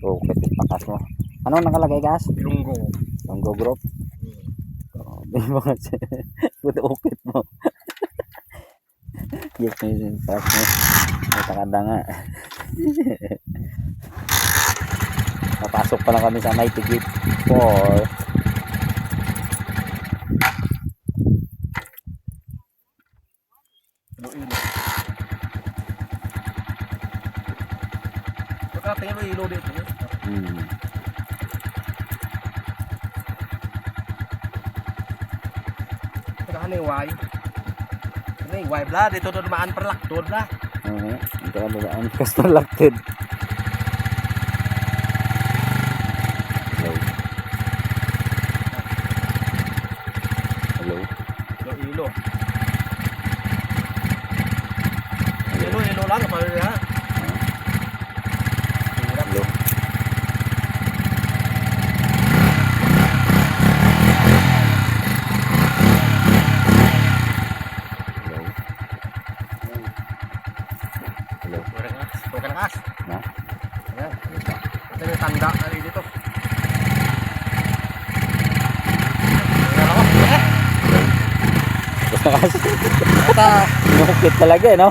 Rocket yung pakas mo. Ano nakalagay gas? Lunggo. Lunggo group. Grabe mga buto ukit mo. Yes, yung pakas mo. May takada nga. Papasok pa lang kami sa Mighty Gate 4. Tingin mo ilo dito. Ano yung Y? Ano yung Y bla? Dito doon maan perlaktod bla. Ito ka doon. Kas perlaktod. Hello. Hello. Ilo. Ilo lang. Paano niya? Hello. Tukan kas. Na? Ayan. Ito yung tanda na dito. Basta nukit talaga eh, no?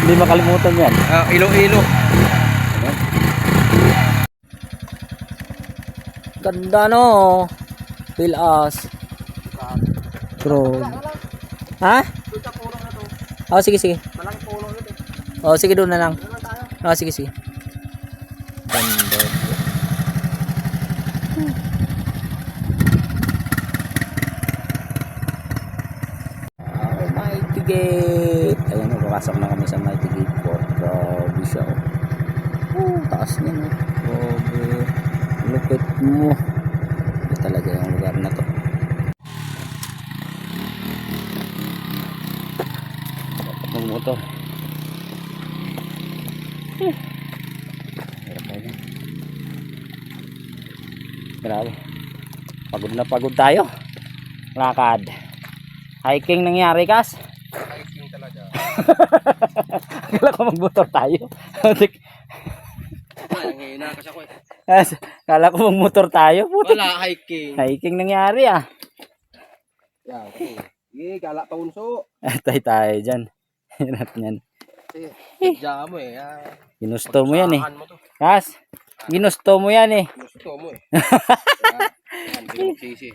Hindi makalimutan yan. Ilo. Ganda no. Feel us. Bro. Ha? Oh, sige. Malang pulo ito. Oh, sige doon na lang. Oh, sige. Ganda. Mighty Gate. Ayun, papasok na kami sa Mighty Gate 4. Grabe siya. Taas niya no. Grabe. Lupit mo. Ito talaga yung lugar na to. Ng motor. Grabe. Pagod tayo. Lakad. Hiking nangyari kas. Hiking talaga. Akala ko magmotor tayo. Ngayon na kasi ako eh. Akala ko magmotor tayo. Wala hiking. Hiking nangyari ah. Yan. Sige, gala pa unso. Tayo dyan. Hirap yan. Diyan mo eh. Ginusto mo yan eh. Kas, ginusto mo yan eh. Gusto mo eh. Yan, hindi mo sisi.